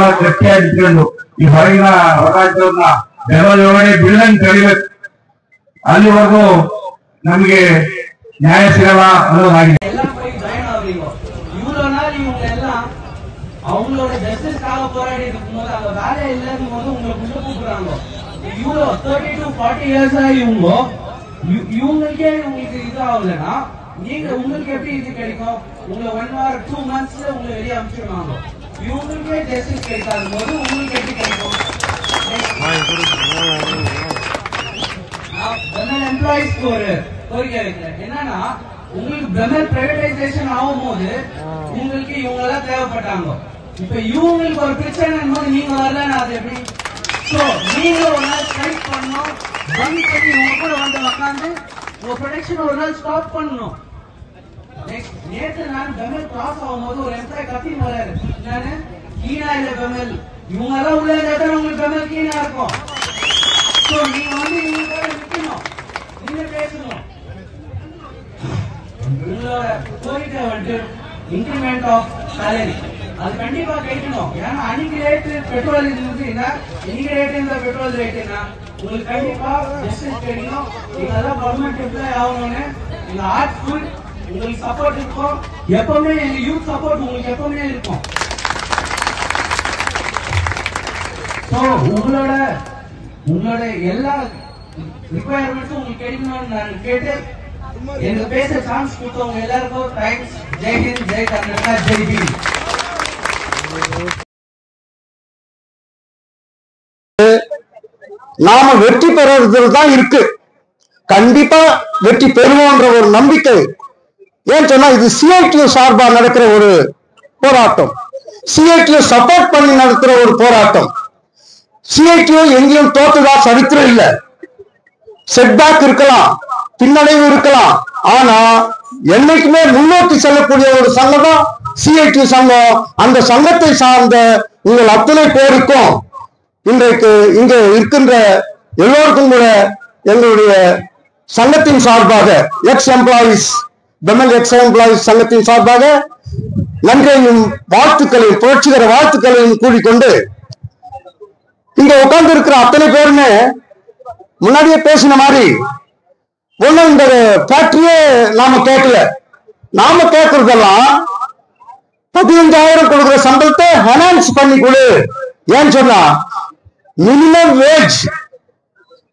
ಬಹಳ ಗಟ್ಟಿಯಾಗಿ ಇಟ್ಕೊಂಡು ಈ ಹೊರಗಿನ ಹೊರರಾಜ್ಯವನ್ನ ಬೆಂಗಳೂರೊಳಗಡೆ ಬಿಲ್ಡಂಗ್ ಕಡಿಬೇಕು, ಅಲ್ಲಿವರೆಗೂ ನಮಗೆ ನ್ಯಾಯ ಸಿಗಲ್ಲ ಅನ್ನೋದಾಗಿದೆ. அவங்களோட ஜஸ்டிஸ்க்காக போராடி இருக்கும்போது அந்த வேலை இல்லைன்னு போது உங்களுக்கு உள்ள கூப்பிடுறாங்க. இவ்வளோ 30 to 40 இயர்ஸா இவங்களுக்கே உங்களுக்கு இது ஆகலன்னா நீங்க உங்களுக்கு எப்படி இது கிடைக்கும்? உங்களை 1 or 2 monthsல உங்களை வெளியே அனுப்பிச்சிடுவாங்க. இவங்களுக்கே ஜஸ்டிஸ் கிடைக்காத போது உங்களுக்கு எப்படி கிடைக்கும்? பெமல் எம்ப்ளாயிஸ்க்கு ஒரு கோரிக்கை வைக்கிறேன். என்னன்னா உங்களுக்கு பெமல் பிரைவேடைசேஷன் ஆகும் போது உங்களுக்கு இவங்க எல்லாம் தேவைப்பட்டாங்க. இப்ப இவங்களுக்கு ஒரு பிரச்சனை போது நீங்க வரலன்னு அது எப்படி? சோ நீங்க ஒரு நாள் ஸ்ட்ரைக் பண்ணணும், பந்த் பண்ணி உங்க கூட வந்து உட்காந்து உங்க ப்ரொடக்ஷன் ஒரு நாள் ஸ்டாப் பண்ணணும். நேற்று நான் பெமல் கிராஸ் ஆகும் போது ஒரு எம்ப்ளாய் கத்தின்னு வராரு, நானு கீழா இல்ல பெமல், இவங்க எல்லாம் உள்ள இருந்தா உங்களுக்கு பெமல் கீழா இருக்கும். சோ நீங்க வந்து இவங்களுக்காக நிக்கணும், நீங்க பேசணும். உங்களோட கோரிக்கை வந்து இன்கிரிமெண்ட் ஆஃப் சேலரி அது கண்டிப்பா கிடைக்கணும். ஏன்னா அன்னைக்கு ரேட்டு பெட்ரோல் இருந்துச்சுன்னா இன்னைக்கு ரேட் இருந்தா பெட்ரோல் ரேட் என்ன உங்களுக்கு கண்டிப்பா ஜஸ்டிஸ் கிடைக்கணும். இதெல்லாம் கவர்மெண்ட் எம்ப்ளாய் ஆகணும்னு எங்க ஆர்ட்ஃபுல் உங்களுக்கு சப்போர்ட் இருக்கும். எப்பவுமே எங்க யூத் சப்போர்ட் உங்களுக்கு எப்பவுமே இருக்கும். ஸோ உங்களோட எல்லா ரிக்வயர்மெண்ட்ஸும் உங்களுக்கு கிடைக்கணும்னு நான் கேட்டு எங்க பேச சான்ஸ் கொடுத்தவங்க எல்லாருக்கும் தேங்க்ஸ். ஜெய் ஹிந்த், ஜெய் கர்நாடகா, ஜெய் பீம். நாம வெற்றி பெறுவதில் தான் இருக்கு. கண்டிப்பா வெற்றி பெறுவோன்ற ஒரு நம்பிக்கை. ஏன் சொன்னா இது சிஐடியு சார்பா நடக்கிற ஒரு போராட்டம், சிஐடியு சப்போர்ட் பண்ணி நடத்துற ஒரு போராட்டம். சிஐடியு எங்கேயும் தோத்துதா சரித்திரம் இல்ல. செட்பேக் இருக்கலாம், பின்னடைவு இருக்கலாம், ஆனா என்னைக்குமே முன்னோக்கி செல்லக்கூடிய ஒரு சங்கம் தான் சிஐடியு சங்கம். அந்த சங்கத்தை சார்ந்த உங்கள் அத்தனை பேருக்கும் இன்றைக்கு இங்க இருக்கின்ற எல்லோருக்கும் கூட எங்களுடைய சங்கத்தின் சார்பாக X employees BEML X employees சங்கத்தின் சார்பாக நன்றியையும் வாழ்த்துக்களையும் புரட்சிகர வாழ்த்துக்களையும் கூறிக்கொண்டு இங்க உட்கார்ந்து இருக்கிற அத்தனை பேருமே முன்னாடியே பேசின மாதிரி ஒண்ணு இந்த ஃபேக்டரியே நாம கேட்கல. நாம கேட்கறதெல்லாம் 15,000 கொடுக்குற சம்பளத்தை என்ஹான்ஸ் பண்ணி கொடு. ஏன்னு சொன்னா மினிமம் வேஜ்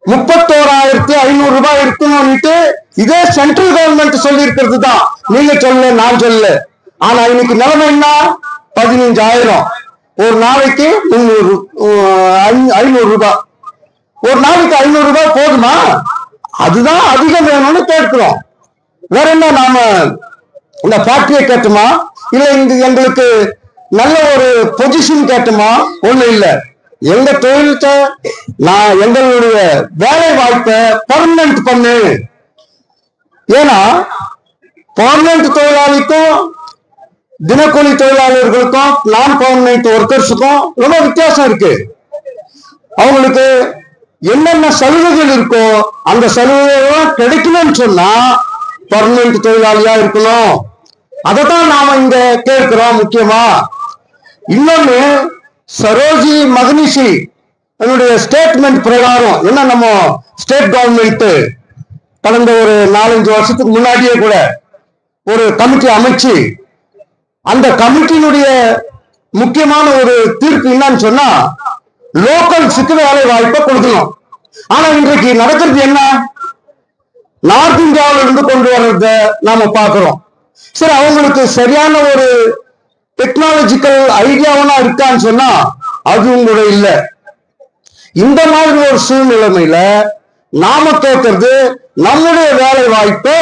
31,500 ரூபாய் இருக்கணும்னுட்டு இதே சென்ட்ரல் கவர்மெண்ட் சொல்லி இருக்கிறது தான். நீங்க சொல்லல, நான் சொல்லல. ஆனா இன்னைக்கு நிலைமை என்ன? 15,000 ஒரு நாளைக்கு 500 ரூபாய். ஒரு நாளைக்கு 500 ரூபாய் போதுமா? அதுதான் அதிகம் வேணும்னு கேட்கிறோம். வேற என்ன நாம இந்த ஃபேக்டரியை கேட்டுமா, இல்ல இங்க எங்களுக்கு நல்ல ஒரு பொசிஷன் கேட்டுமா? ஒண்ணு இல்ல. எங்க தொழில்கிட்ட நான் எங்களுடைய வேலை வாய்ப்பை பர்மனன்ட் பண்ணு. ஏன்னா பர்மனன்ட் தொழிலாளிக்கும் தினக்கூலி தொழிலாளர்களுக்கும் நான் பர்மனன்ட் ஒர்க்கர்ஸுக்கும் ரொம்ப வித்தியாசம் இருக்கு. அவங்களுக்கு என்னென்ன சலுகைகள் இருக்கோ அந்த சலுகைகள் கிடைக்கணும்னு சொன்னா பர்மனன்ட் தொழிலாளியா இருக்கணும். அதைத்தான் நாம இங்க கேட்கிறோம். முக்கியமா இன்னொன்னு, சரோஜி மகனிஷி என்னுடைய ஸ்டேட்மெண்ட் பிரகாரம் என்ன, நம்ம ஸ்டேட் கவர்மெண்ட் கடந்த ஒரு 4-5 வருஷத்துக்கு முன்னாடியே கூட ஒரு கமிட்டி அமைச்சு அந்த கமிட்டியினுடைய முக்கியமான ஒரு தீர்ப்பு என்னன்னு சொன்னா லோக்கல்ஸுக்கு வேலை வாய்ப்பை கொடுக்கணும். ஆனா இன்றைக்கு நடக்கிறது என்ன? நார்த் இந்தியாவில இருந்து கொண்டு வர்றத நாம பாக்குறோம். சரி, அவங்களுக்கு சரியான ஒரு டெக்னாலஜிக்கல் ஐடியாவனா இருக்கான்னு சொன்னா அது உங்களோட இல்ல. இந்த மாதிரி ஒரு சூழ்நிலைமையில நாம கேட்கறது நம்முடைய வேலை வாய்ப்பை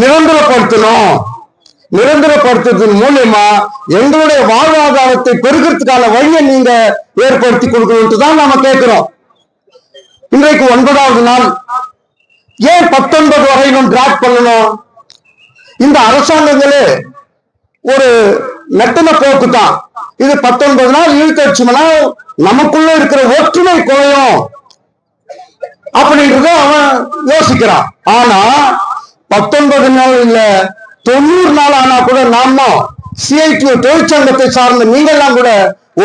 நிரந்தரப்படுத்தணும். நிரந்தரப்படுத்துறதன் மூலமா எங்களுடைய வாழ்வாதாரத்தை பெருகிறதுக்கான வழியை நீங்க ஏற்படுத்தி கொடுக்கணும்னு தான் நாம கேட்கிறோம். இன்றைக்கு 9வது நாள். ஏன் 19 வரையிலும் டிராக் பண்ணணும்? இந்த அரசாங்கங்களே ஒரு மெத்தன போக்கு தான். இது 19 நாள் இழுத்தடிச்சோம்னா நமக்குள்ள இருக்கிற ஒற்றுமை குறையும் அப்படின்றத அவன் யோசிக்கிறான். ஆனா 19 நாள் இல்ல 90 நாள் ஆனா கூட நாம CITU தொழிற்சங்கத்தை சார்ந்த நீங்கள்லாம் கூட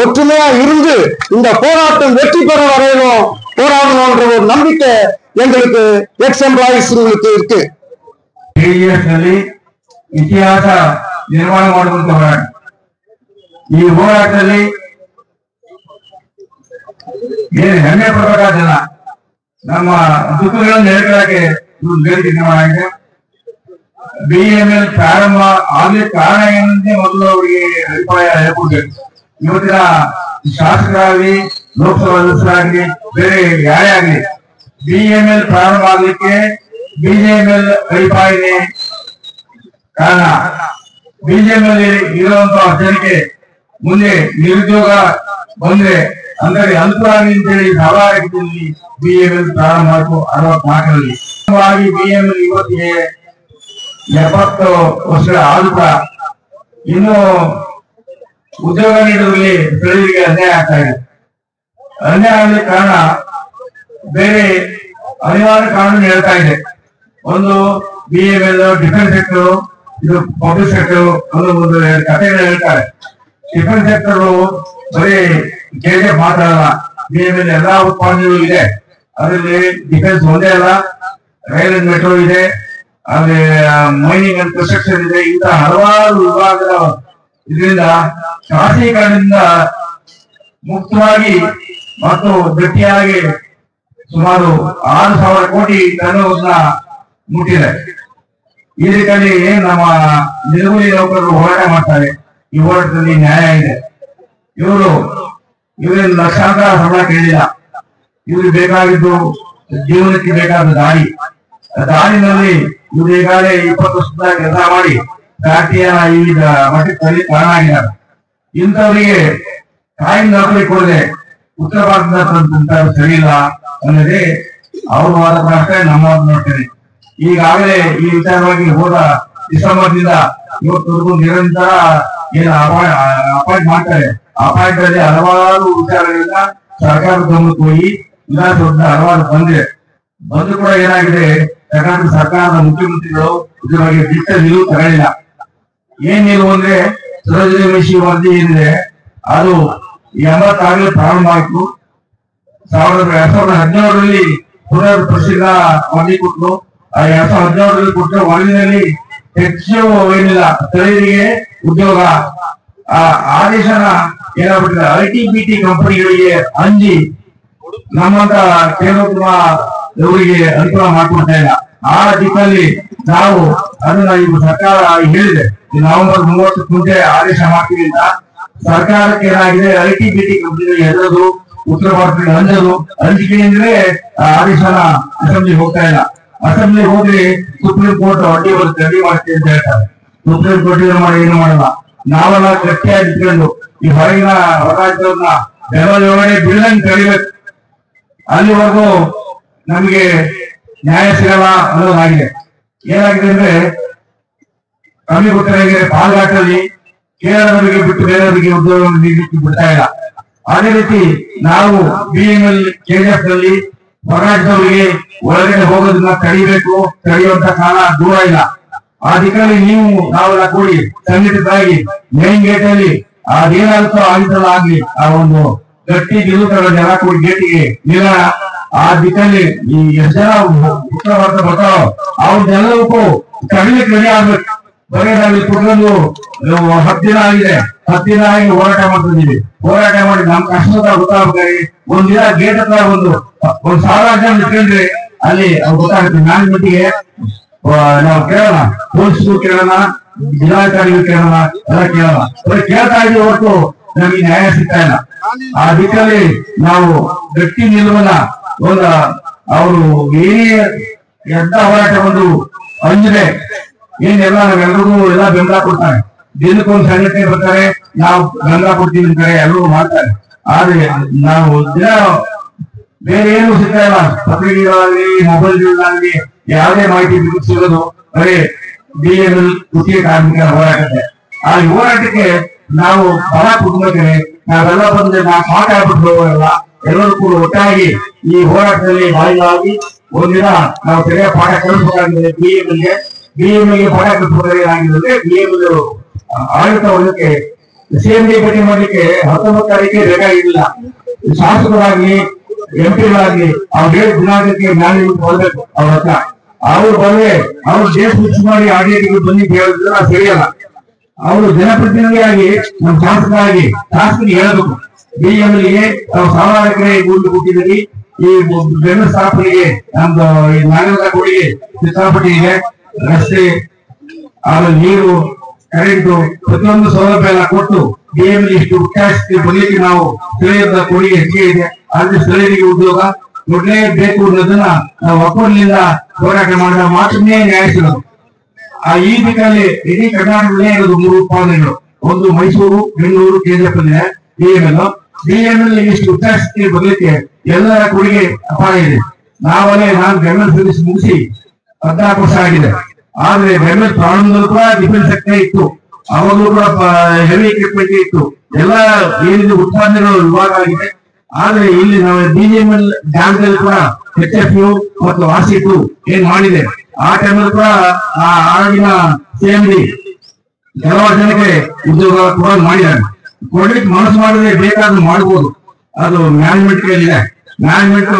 ஒற்றுமையா இருந்து இந்த போராட்டம் வெற்றி பெற வரையிலும் போராடணும்ன்ற ஒரு நம்பிக்கை எங்களுக்கு எக்ஸ் எம்ப்ளாயிஸ்களுக்கு ಇருக்கு. ನಲ್ಲಿ ಇತಿಹಾಸ ನಿರ್ಮಾಣ ಮಾಡುವಂತ ಹೋರಾಟ. ಈ ಹೋರಾಟದಲ್ಲಿ ಏನು ಹೆಮ್ಮೆ ಪಡಬೇಕಾದಲ್ಲ, ನಮ್ಮ ದುಃಖಗಳನ್ನು ಹೇಳ್ಕೊಳ್ಳಕ್ಕೆ ವೇದಿಕೆ ನಿರ್ಮಾಣ ಆಗಿದೆ. BML ಪ್ರಾರಂಭ ಆಗ್ಲಿಕ್ಕೆ ಕಾರಣ ಏನಂತೆ ಮೊದಲು ಅವರಿಗೆ ಅಭಿಪ್ರಾಯ ಹೇಳ್ಕೊಡ್ಬೇಕು. ಇವತ್ತಿನ ಶಾಸಕರಾಗಲಿ ಲೋಕಸಭಾ ಸದಸ್ಯರಾಗಲಿ ಬೇರೆ ಯಾರೇ ಆಗಲಿ BML ಪ್ರಾರಂಭ ಆಗ್ಲಿಕ್ಕೆ BJML ಅಭಿಪ್ರಾಯನೇ ಕಾರಣ. BJML ಇರುವಂತಹ ಜನಕ್ಕೆ ಮುಂದೆ ನಿರುದ್ಯೋಗ ಬಂದ್ರೆ ಅಂದರೆ ಅಂತರಾಗಿ ಅಂತೇಳಿ ಸಾರ್ವಜನಿಕರಲ್ಲಿ BML ಪ್ರಾರಂಭ ಆಯಿತು 64ರಲ್ಲಿ. BML ಇವತ್ತಿಗೆ 70 ವರ್ಷ ಆದ್ರೂ ಕೂಡ ಇನ್ನು ಉದ್ಯೋಗ ನೀಡುವಲ್ಲಿ ಸ್ಥಳೀಯರಿಗೆ ಅನ್ಯಾಯ ಆಗ್ತಾ ಇದೆ. ಅನ್ಯಾಯ ಆಗಲಿಕ್ಕೆ ಕಾರಣ ಬೇರೆ ಅನಿವಾರ್ಯ ಕಾನೂನು ಹೇಳ್ತಾ ಇದೆ. ಒಂದು BML ಡಿಫೆನ್ಸ್ ಸೆಕ್ಟರ್, ಇದು ಪಬ್ಲಿಕ್ ಸೆಕ್ಟರ್ ಅನ್ನೋ ಒಂದು ಕಥೆಗಳು ಹೇಳ್ತಾರೆ. ಡಿಫೆನ್ಸ್ ಸೆಕ್ಟರ್ ಬರೀ KGF ಮಾತ್ರ ಅಲ್ಲ, BML ಎಲ್ಲಾ ಉತ್ಪಾದನೆಗಳು ಇದೆ. ಅದರಲ್ಲಿ ಡಿಫೆನ್ಸ್ ಒಂದೇ ಅಲ್ಲ, ರೈಲ್ ಅಂಡ್ ಮೆಟ್ರೋ ಇದೆ, ಆಮೇಲೆ ಮೈನಿಂಗ್ ಅಂಡ್ ಕನ್ಸ್ಟ್ರಕ್ಷನ್ ಇದೆ. ಇಂತಹ ಹಲವಾರು ವಿಭಾಗದ ಇದರಿಂದ ಖಾಸಗೀಕರಣದಿಂದ ಮುಕ್ತವಾಗಿ ಮತ್ತು ಗಟ್ಟಿಯಾಗಿ ಸುಮಾರು 6,000 ಕೋಟಿ ಟರ್ನೋವರ್ನ ಮುಟ್ಟಿದೆ. ಈ ರೀತಿಯಲ್ಲಿ ನಮ್ಮ ನಿಲುವಳಿ ನೌಕರರು ಹೋರಾಟ ಮಾಡ್ತಾರೆ. ಈ ಹೋರಾಟದಲ್ಲಿ ನ್ಯಾಯ ಇದೆ. ಇವರೇನು ಲಕ್ಷಾಂತರ ಸಂಬಳ ಕೇಳಿಲ್ಲ. ಇವ್ರಿಗೆ ಬೇಕಾಗಿದ್ದು ಜೀವನಕ್ಕೆ ಬೇಕಾದ ದಾರಿ. ದಾರಿನಲ್ಲಿ ಇವರು ಈಗಾಗಲೇ 20 ವರ್ಷದ ಕೆಲಸ ಮಾಡಿ ಫ್ಯಾಕ್ಟರಿಯ ಈ ಮಟ್ಟಕ್ಕೆ ಕಾರಣ ಆಗಿದ್ದಾರೆ. ಇಂಥವರಿಗೆ ಕಾಯಿ ನೌಕರಿ ಕೊಡದೆ ಉತ್ತರ ಭಾರತದ ಸರಿ ಇಲ್ಲ ಅನ್ನೋದೇ ಅವ್ರ ವಾದ ಅಷ್ಟೇ, ನಮ್ಮ ವಾದ ನೋಡ್ತೇನೆ. ಈಗಾಗಲೇ ಈ ವಿಚಾರವಾಗಿ ಹೋದ ಡಿಸೆಂಬರ್ನಿಂದ ಇವತ್ತವರೆಗೂ ನಿರಂತರ ಏನು ಅಪಾಯಿಂಟ್ ಮಾಡ್ತಾರೆ. ಅಪಾಯಿಂಟ್ ಅಲ್ಲಿ ಹಲವಾರು ವಿಚಾರಗಳಿಂದ ಸರ್ಕಾರದ ಗಮನಕ್ಕೆ ಹೋಗಿ ವಿಧಾನಸೌಧದ ಹಲವಾರು ಬಂದು ಕೂಡ ಏನಾಗಿದೆ, ಕರ್ನಾಟಕ ಸರ್ಕಾರದ ಮುಖ್ಯಮಂತ್ರಿಗಳು ಇದ್ರ ಬಗ್ಗೆ ದಿಟ್ಟ ನಿಲುವು ತಗೊಳ್ಳಿಲ್ಲ. ಏನ್ ನಿಲುವು ಅಂದ್ರೆ ಸರೋಜಿನಿ ಮಹಿಷಿ ವರದಿ ಏನಿದೆ ಅದು 86 ಪ್ರಾರಂಭ ಆಯ್ತು. 2017ರಲ್ಲಿ ಪುನರ್ ಪರಿಶೀಲನಾ ವರದಿ ಕೊಟ್ಟರು. 2017ರಲ್ಲಿ ಕೊಟ್ಟ ವರದಿನಲ್ಲಿ ಹೆಚ್ಚು ಏನಿಲ್ಲ, ಸ್ಥಳೀಯರಿಗೆ ಉದ್ಯೋಗ ಆದೇಶನ ಏನಾಗ್ಬಿಟ್ಟಿದೆ, ITBT ಕಂಪನಿಗಳಿಗೆ ಅಂಜಿ ನಮ್ಮಂತ ಕೇಂದ್ರೋತ್ತಮ ಇವರಿಗೆ ಅನುಕೂಲ ಮಾಡ್ಕೊಡ್ತಾ ಇಲ್ಲ. ಆ ದಿಕ್ಕಲ್ಲಿ ನಾವು ಅದನ್ನ ಈಗ ಸರ್ಕಾರ ಹೇಳಿದೆ, ನವೆಂಬರ್ 30 ಮುಂಚೆ ಆದೇಶ ಮಾಡ್ತೀವಿ ಅಂತ. ಸರ್ಕಾರಕ್ಕೆ ಏನಾಗಿದೆ, ITBT ಕಂಪನಿಗಳಿಗೆ ಹೆದರೋದು, ಉತ್ತರ ಭಾರತಕ್ಕೆ ಅಂಜಿಕೆ ಅಂದ್ರೆ ಆದೇಶನ ಅಸೆಂಬ್ಲಿಗೆ ಹೋಗ್ತಾ ಇಲ್ಲ. ಅಸೆಂಬ್ಲಿಗೆ ಹೋದ್ರೆ ಸುಪ್ರೀಂ ಕೋರ್ಟ್ ಅಡ್ಡಿ ಬರುತ್ತೆ, ಅಡ್ಡಿ ಮಾಡ್ತೀವಿ ಅಂತ ಹೇಳ್ತಾರೆ. ಸುಪ್ರೀಂ ಕೋರ್ಟ್ ಏನು ಮಾಡಲ್ಲ. ನಾವೆಲ್ಲ ಗಟ್ಟಿಯಾಗಿ ಇಟ್ಕೊಂಡು ಈ ಹೊರಗಿನ ಹೊರಾಜ್ಯವ್ರನ್ನ ಬೆಂಬಲೊಳಗಡೆ ಬಿಲ್ದಂಗ್ ಕಡಿಬೇಕು. ಅಲ್ಲಿವರೆಗೂ ನಮ್ಗೆ ನ್ಯಾಯ ಸಿಗಲ್ಲ ಅನ್ನೋದಾಗಿದೆ. ಏನಾಗಿದೆ ಅಂದ್ರೆ ಕಮ್ಮಿ ಗೊತ್ತಿರಾಗಿದೆ, ಪಾಲ್ಘಾಟಲ್ಲಿ ಕೇರಳದವರಿಗೆ ಬಿಟ್ಟು ಬೇರೆಯವರಿಗೆ ಉದ್ಯೋಗ ನೀಡಲಿಕ್ಕೆ ಬಿಡ್ತಾ ಇಲ್ಲ. ಅದೇ ರೀತಿ ನಾವು BML KGF ನಲ್ಲಿ ಹೊರಾಜ್ಯದವರಿಗೆ ಒಳಗಡೆ ಹೋಗೋದನ್ನ ತಡೆಯುವಂತ ಕಾಲ ದೂರ ಇಲ್ಲ. ಆ ದಿಕ್ಕಲ್ಲಿ ನಾವೆಲ್ಲ ಕೂಡಿ ಸಂಘಟಿತರಾಗಿ ಮೇನ್ ಗೇಟ್ ಅಲ್ಲಿ ಅದೇನಾಗುತ್ತೋ ಆಗಿದ್ದಲ್ಲ ಆಗ್ಲಿ, ಆ ಒಂದು ಗಟ್ಟಿ ನಿಲ್ಲುತ್ತಾರೆ ಜನ ಕೂಡಿ ಗೇಟಿಗೆ ನಿಲ್ಲ. ಆ ದಿಕ್ಕಲ್ಲಿ ಈ ಎಷ್ಟು ಜನ ಉತ್ತರ ಭಾರತ ಬರ್ತಾರೋ ಅವ್ರನ್ನೆಲ್ಲವಕ್ಕೂ ಕಡಿಲಿಕ್ಕೆ ರೆಡಿ ಆಗ್ಬೇಕು. ಬರೀ ನಾವಿಲ್ಲಿ ಕುತ್ಕೊಂಡು 10 ದಿನ ಆಗಿದೆ, 10 ದಿನ ಆಗಿ ಹೋರಾಟ ಮಾಡ್ತಿದ್ದೀವಿ. ಹೋರಾಟ ಮಾಡಿ ನಮ್ ಕಷ್ಟದ ಗೊತ್ತಾಗ್ಬೇಕಾಗಿ ಒಂದಿನ ಗೇಟ್ ಹತ್ರ ಒಂದು 1000 ಜನ ಇಟ್ಕೊಂಡ್ರೆ ಅಲ್ಲಿ ಗೊತ್ತಾಗುತ್ತೆ. ಮ್ಯಾನೇಜ್ಮೆಂಟ್ಗೆ ನಾವು ಕೇಳೋಣ, ಪೊಲೀಸ್ಗೂ ಕೇಳೋಣ, ಜಿಲ್ಲಾಧಿಕಾರಿಗೂ ಕೇಳೋಣ, ಎಲ್ಲ ಕೇಳೋಣ. ಬರೀ ಕೇಳ್ತಾ ಇದೀವಿ ಹೊರತು ನಮಗೆ ನ್ಯಾಯ ಸಿಗ್ತಾ ಇಲ್ಲ. ಆ ದಿಕ್ಕಲ್ಲಿ ನಾವು ಗಟ್ಟಿ ನಿಲ್ಲುವನ್ನ ಅವರು ಏನೇ ಎಂತ ಹೋರಾಟ ಒಂದು ಅಂಜದೆ ಏನೆಲ್ಲ ನಾವೆಲ್ಲರಿಗೂ ಎಲ್ಲ ಬೆಂಬಲ ಕೊಡ್ತಾರೆ. ದಿನಕ್ಕೊಂದು ಸಂಘಟನೆ ಬರ್ತಾರೆ, ನಾವು ಬೆಂಬಲ ಕೊಡ್ತೀವಿ ಅಂತಾರೆ, ಎಲ್ಲರೂ ಮಾಡ್ತಾರೆ. ಆದ್ರೆ ನಾವು ದಿನ ಬೇರೆ ಏನು ಸಿಗ್ತಾ ಇಲ್ಲ. ಪತ್ರಿಕೆಗಳಾಗ್ಲಿ, ಮೊಬೈಲ್ಗಳಾಗ್ಲಿ ಯಾವುದೇ ಮಾಹಿತಿ ಸಿಗೋದು ಬರೀ BML ಕೃಷಿ ಕಾರ್ಮಿಕರ ಹೋರಾಟಕ್ಕೆ. ಆ ಹೋರಾಟಕ್ಕೆ ನಾವು ಬಲ ಕುಟುಂಬಕ್ಕೆ ನಾವೆಲ್ಲ ಬಂದ್ರೆ ನಾವು ಪಾಠ ಆಗ್ಬಿಟ್ಟು ಹೋಗೋಲ್ಲ. ಎಲ್ಲರೂ ಕೂಡ ಒಟ್ಟಾಗಿ ಈ ಹೋರಾಟದಲ್ಲಿ ಭಾಗಿಯಾಗಿ ಒಂದಿನ ನಾವು ಸರಿಯಾದ ಪಾಠ ಕಲಿಸಬೇಕಾಗಿದೆ. BML ಗೆ ಪಾಠ ಕಲಿಸಬೇಕಾಗಿದೆ. BML ಆಡಳಿತ ವರ್ಗಕ್ಕೆ CMD ಭೇಟಿ ಮಾಡ್ಲಿಕ್ಕೆ 19 ತಾರೀಕಿಗೆ ಬೇಕಾಗಿಲ್ಲ. ಶಾಸಕರಾಗ್ಲಿ MP ಗಳಾಗ್ಲಿ ಅವ್ರು ಹೇಳಿ ದಿನಾಂಕಕ್ಕೆ ಮ್ಯಾನೇಜ್ಮೆಂಟ್ ಬರ್ಬೇಕು ಅವ್ರ ಹತ್ರ. ಅವ್ರು ಬಂದ್ರೆ ಅವ್ರು ಡೇಟ್ ಫಿಕ್ಸ್ ಮಾಡಿ ಆಡಿಯೋಗೆ ಬನ್ನಿ ಹೇಳಿದ್ರೆ ನಾವು ಸರಿಯಲ್ಲ. ಅವರು ಜನಪ್ರತಿನಿಧಿಯಾಗಿ ನಮ್ಮ ಶಾಸಕರಾಗಿ ಶಾಸಕರಿಗೆ ಹೇಳಬೇಕು, BMLಗೆ ನಾವು ಸಾವಿರಾರು ಎಕರೆ ಗುಂಡು ಕೊಟ್ಟಿದ್ದೀವಿ, ಈ ಬೆಂಗಳೂರು ಸ್ಥಾಪನೆಗೆ ನಮ್ದು ನಾಗರಿಕ ಕೊಡುಗೆ ಸಿಕ್ಕಾಪಟ್ಟೆ ಇದೆ, ರಸ್ತೆ ಆಮೇಲೆ ನೀರು ಕರೆಂಟು ಪ್ರತಿಯೊಂದು ಸೌಲಭ್ಯ ಎಲ್ಲ ಕೊಟ್ಟು BML ಇಷ್ಟು ಟ್ಯಾಕ್ಸ್ ಬರ್ಲಿಕ್ಕೆ ನಾವು ಸ್ಥಳೀಯರ ಕೊಡುಗೆ ಹೆಚ್ಚಿಗೆ ಇದೆ. ಆದ್ರೆ ಸ್ಥಳೀಯರಿಗೆ ಉದ್ಯೋಗ ಕೊಡ್ಲೇಬೇಕು ಅನ್ನೋದನ್ನ ನಾವು ಒಕ್ಕೂಟದಿಂದ ಹೋರಾಟ ಮಾಡಿದ ಮಾತ್ರನೇ ನ್ಯಾಯ ಸಿಗೋದು. ಈ ದಿಕ್ಕಲ್ಲಿ ಇಡೀ ಕರ್ನಾಟಕದಲ್ಲೇ ಇರೋದು 3 ಉತ್ಪಾದನೆಗಳು, ಒಂದು ಮೈಸೂರು, ಬೆಂಗಳೂರು, KGF ಇದೆ. BML ಇಷ್ಟು ಟ್ಯಾಕ್ಸ್ ಬರ್ಲಿಕ್ಕೆ ಎಲ್ಲರ ಕೊಡುಗೆ ಅಪಾರ ಇದೆ. ನಾನು ಬೆಂಗಳೂರು ಸರ್ವಿಸ್ ಮುಗಿಸಿ 14 ವರ್ಷ ಆಗಿದೆ. ಆದ್ರೆ ಬೆಂಗಳೂರು ಪ್ರಾರಂಭದಲ್ಲೂ ಕೂಡ ಡಿಫೆನ್ಸ್ ಸೆಕ್ಟರ್ ಇತ್ತು, ಅವಾಗಲೂ ಕೂಡ ಹೆವಿ ಎಕ್ವಿಪ್ಮೆಂಟ್ ಇತ್ತು, ಎಲ್ಲ ಏನಿದೆ ಉತ್ಪಾದನೆಗಳು ವಿಭಾಗ ಆಗಿದೆ. ಆದ್ರೆ ಇಲ್ಲಿ ನಾವು BML ಜಾಗದಲ್ಲಿ ಕೂಡ HFU ಮತ್ತು RC2 ಏನ್ ಮಾಡಿದೆ, ಆ ಟೈಮಲ್ಲಿ ಕೂಡ ಆಗಿನ CMD ಕೆಲವಾರು ಜನಕ್ಕೆ ಉದ್ಯೋಗ ಕೂಡ ಮಾಡಿದ್ದಾರೆ. ಕೊಡ್ಲಿಕ್ಕೆ ಮನಸ್ಸು ಮಾಡಿದ್ರೆ ಬೇಕಾದ್ರೂ ಮಾಡ್ಬೋದು, ಅದು ಮ್ಯಾನೇಜ್ಮೆಂಟ್ ಕೈಲಿದೆ. ಮ್ಯಾನೇಜ್ಮೆಂಟ್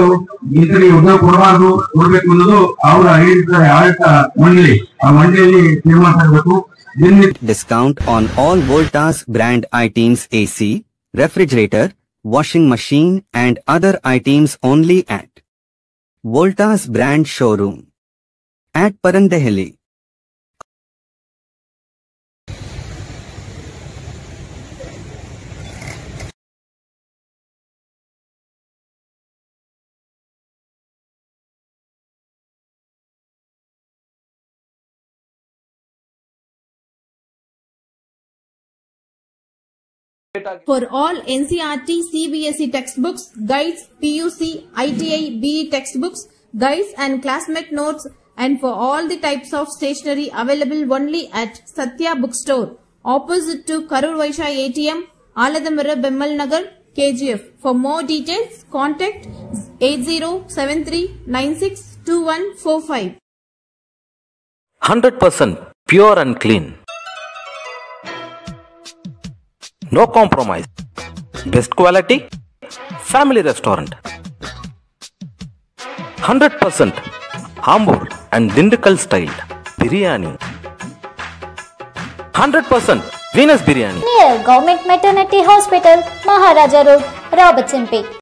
ಇಂಥರಿಗೆ ಉದ್ಯೋಗ ಕೊಡಬಾರ್ದು, ಕೊಡ್ಬೇಕು ಅನ್ನೋದು ಅವರ ಆಡಳಿತ ಮಂಡಳಿ, ಆ ಮಂಡಳಿಯಲ್ಲಿ ತೀರ್ಮಾನ ತರಬೇಕು. Discount on all Voltas brand items AC, refrigerator, washing machine and other items only at Voltas brand showroom at Parandehli. For all NCERT, CBSE textbooks, guides, PUC, ITI, BE textbooks, guides and classmate notes, and for all the types of stationery available only at Satya Bookstore, opposite to Karur Vaishya ATM, Aladamara, Bemmal Nagar, KGF. For more details, contact 8073962145. 100% pure and clean. No compromise. Best quality. Family restaurant. 100% Hambur and Dindukal style biryani. 100% Venus biryani. Near Government Maternity Hospital, Maharaja Road, Robertson Peak.